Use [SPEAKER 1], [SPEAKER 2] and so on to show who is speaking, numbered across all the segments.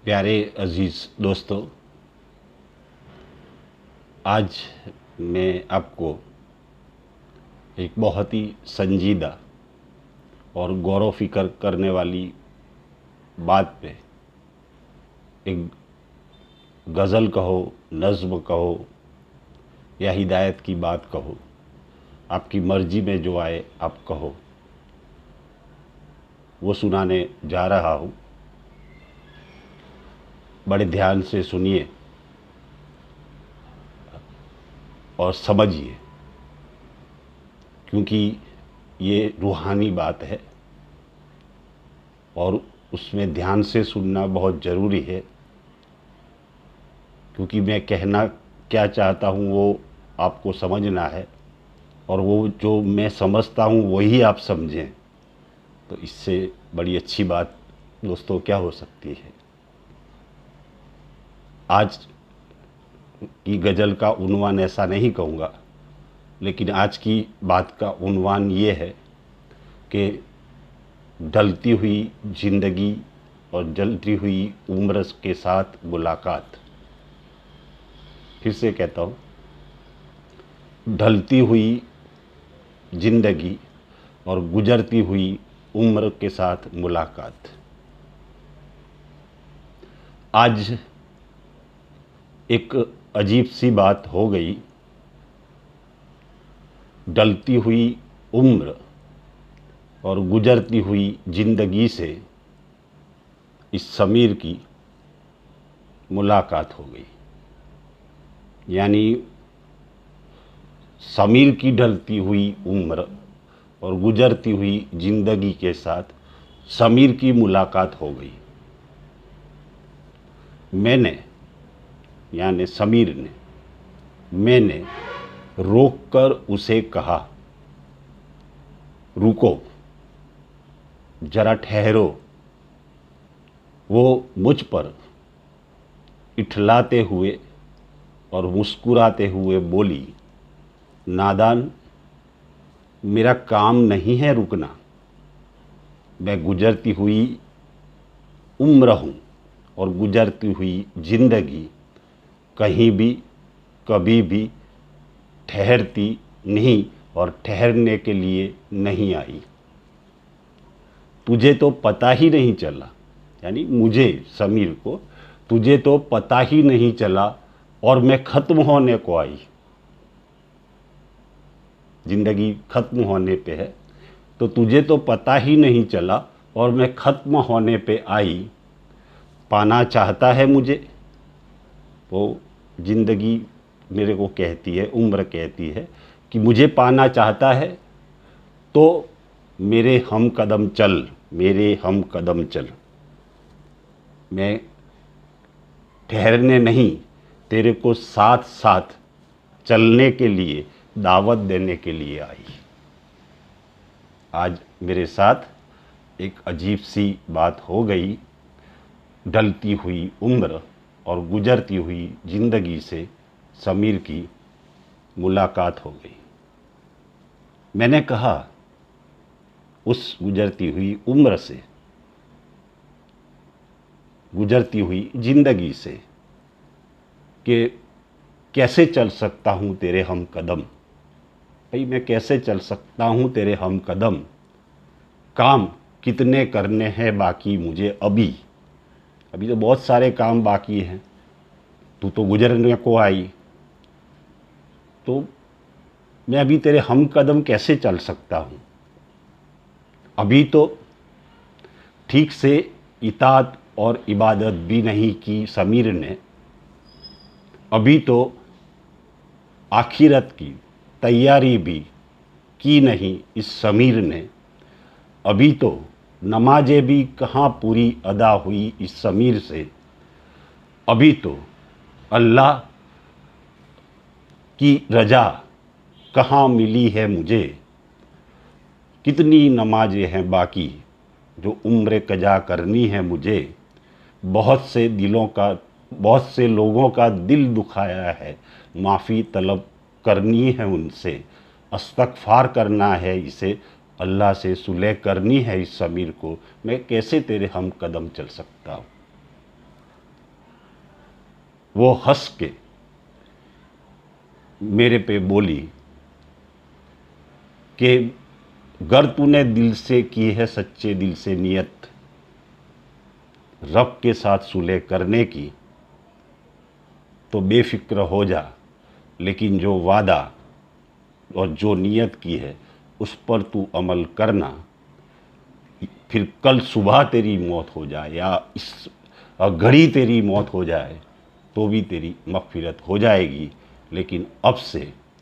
[SPEAKER 1] प्यारे अजीज़ दोस्तों, आज मैं आपको एक बहुत ही संजीदा और गौर फिक्र करने वाली बात पे, एक गज़ल कहो, नज़्म कहो या हिदायत की बात कहो, आपकी मर्जी में जो आए आप कहो, वो सुनाने जा रहा हूँ। बड़े ध्यान से सुनिए और समझिए, क्योंकि ये रूहानी बात है और उसमें ध्यान से सुनना बहुत ज़रूरी है, क्योंकि मैं कहना क्या चाहता हूँ वो आपको समझना है और वो जो मैं समझता हूँ वही आप समझें। तो इससे बड़ी अच्छी बात दोस्तों क्या हो सकती है। आज की गज़ल का उन्वान ऐसा नहीं कहूँगा, लेकिन आज की बात का उन्वान ये है कि ढलती हुई ज़िंदगी और जलती हुई उम्र के साथ मुलाकात। फिर से कहता हूँ, ढलती हुई ज़िंदगी और गुजरती हुई उम्र के साथ मुलाकात। आज एक अजीब सी बात हो गई। ढलती हुई उम्र और गुजरती हुई ज़िंदगी से इस समीर की मुलाकात हो गई। यानी समीर की ढलती हुई उम्र और गुजरती हुई ज़िंदगी के साथ समीर की मुलाकात हो गई। मैंने यानी समीर ने, मैंने रोककर उसे कहा, रुको, जरा ठहरो। वो मुझ पर इठलाते हुए और मुस्कुराते हुए बोली, नादान, मेरा काम नहीं है रुकना। मैं गुजरती हुई उम्र हूँ और गुजरती हुई ज़िंदगी कहीं भी कभी भी ठहरती नहीं और ठहरने के लिए नहीं आई। तुझे तो पता ही नहीं चला, यानी मुझे समीर को, तुझे तो पता ही नहीं चला और मैं ख़त्म होने को आई। ज़िंदगी ख़त्म होने पे है, तो तुझे तो पता ही नहीं चला और मैं ख़त्म होने पे आई। पाना चाहता है मुझे, वो ज़िंदगी मेरे को कहती है, उम्र कहती है कि मुझे पाना चाहता है तो मेरे हम कदम चल, मेरे हम कदम चल। मैं ठहरने नहीं, तेरे को साथ साथ चलने के लिए, दावत देने के लिए आई। आज मेरे साथ एक अजीब सी बात हो गई। ढलती हुई उम्र और गुजरती हुई ज़िंदगी से समीर की मुलाकात हो गई। मैंने कहा उस गुजरती हुई उम्र से, गुजरती हुई ज़िंदगी से, कि कैसे चल सकता हूँ तेरे हम कदम। भाई मैं कैसे चल सकता हूँ तेरे हम कदम। काम कितने करने हैं बाकी मुझे अभी, अभी तो बहुत सारे काम बाकी हैं। तू तो गुजरने को आई, तो मैं अभी तेरे हम कदम कैसे चल सकता हूँ। अभी तो ठीक से इताअत और इबादत भी नहीं की समीर ने। अभी तो आखिरत की तैयारी भी की नहीं इस समीर ने। अभी तो नमाजें भी कहाँ पूरी अदा हुई इस समीर से। अभी तो अल्लाह की रजा कहाँ मिली है मुझे। कितनी नमाजें हैं बाकी जो उम्र कजा करनी है मुझे। बहुत से दिलों का, बहुत से लोगों का दिल दुखाया है, माफ़ी तलब करनी है उनसे। इस्तग़फ़ार करना है इसे, अल्लाह से सुलह करनी है इस समीर को। मैं कैसे तेरे हम कदम चल सकता हूँ। वो हंस के मेरे पे बोली कि गर तूने दिल से की है सच्चे दिल से नियत रब के साथ सुलह करने की, तो बेफिक्र हो जा, लेकिन जो वादा और जो नियत की है उस पर तू अमल करना। फिर कल सुबह तेरी मौत हो जाए या इस घड़ी तेरी मौत हो जाए तो भी तेरी मग़फ़िरत हो जाएगी, लेकिन अब से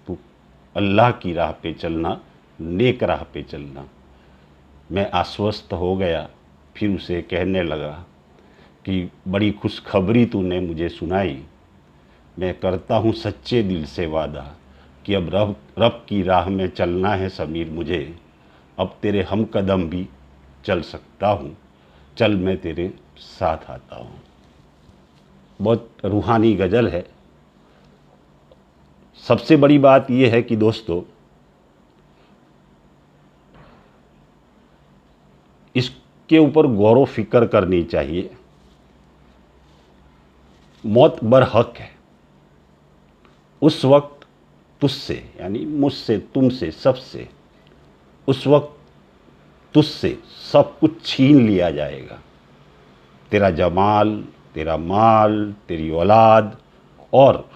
[SPEAKER 1] तू अल्लाह की राह पे चलना, नेक राह पे चलना। मैं आश्वस्त हो गया। फिर उसे कहने लगा कि बड़ी खुशखबरी तूने मुझे सुनाई। मैं करता हूँ सच्चे दिल से वादा कि अब रब की राह में चलना है समीर मुझे। अब तेरे हम कदम भी चल सकता हूँ, चल मैं तेरे साथ आता हूँ। बहुत रूहानी गज़ल है। सबसे बड़ी बात यह है कि दोस्तों, इसके ऊपर गौर व फिक्र करनी चाहिए। मौत बरहक है। उस वक्त तुझसे, यानी मुझसे, तुमसे, सबसे, उस वक्त तुझसे सब कुछ छीन लिया जाएगा। तेरा जमाल, तेरा माल, तेरी औलाद, और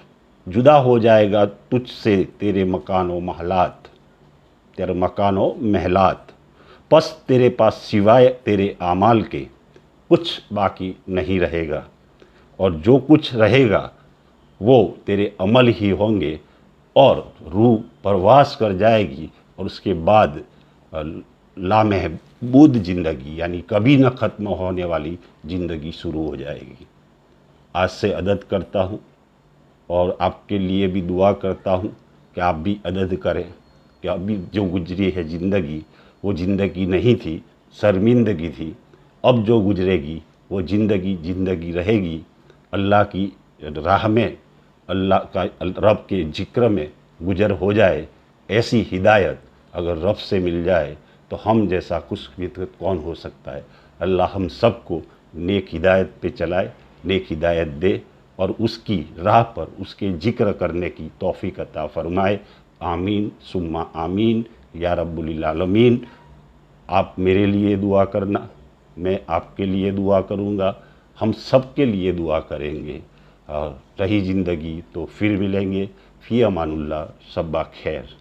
[SPEAKER 1] जुदा हो जाएगा तुझसे तेरे मकानो महलात, तेरे मकानो महलात। बस तेरे पास सिवाय तेरे आमाल के कुछ बाकी नहीं रहेगा, और जो कुछ रहेगा वो तेरे अमल ही होंगे। और रूह परवास कर जाएगी और उसके बाद लामहबूद ज़िंदगी, यानी कभी न ख़त्म होने वाली ज़िंदगी शुरू हो जाएगी। आज से अदद करता हूँ और आपके लिए भी दुआ करता हूँ कि आप भी अदद करें कि अभी जो गुजरी है ज़िंदगी वो ज़िंदगी नहीं थी, शर्मिंदगी थी। अब जो गुजरेगी वो ज़िंदगी रहेगी। अल्लाह की राह में, अल्लाह का, रब के ज़िक्र में गुजर हो जाए। ऐसी हिदायत अगर रब से मिल जाए तो हम जैसा खुशकिस्मत कौन हो सकता है। अल्लाह हम सबको नेक हिदायत पे चलाए, नेक हिदायत दे और उसकी राह पर उसके ज़िक्र करने की तौफ़ीक़ अता फ़रमाए। आमीन सुम्मा आमीन या रब्बुल आलमीन। आप मेरे लिए दुआ करना, मैं आपके लिए दुआ करूँगा, हम सब के लिए दुआ करेंगे। और रही ज़िंदगी तो फिर मिलेंगे। फ़ी अमानुल्लाह, शब्बा खैर।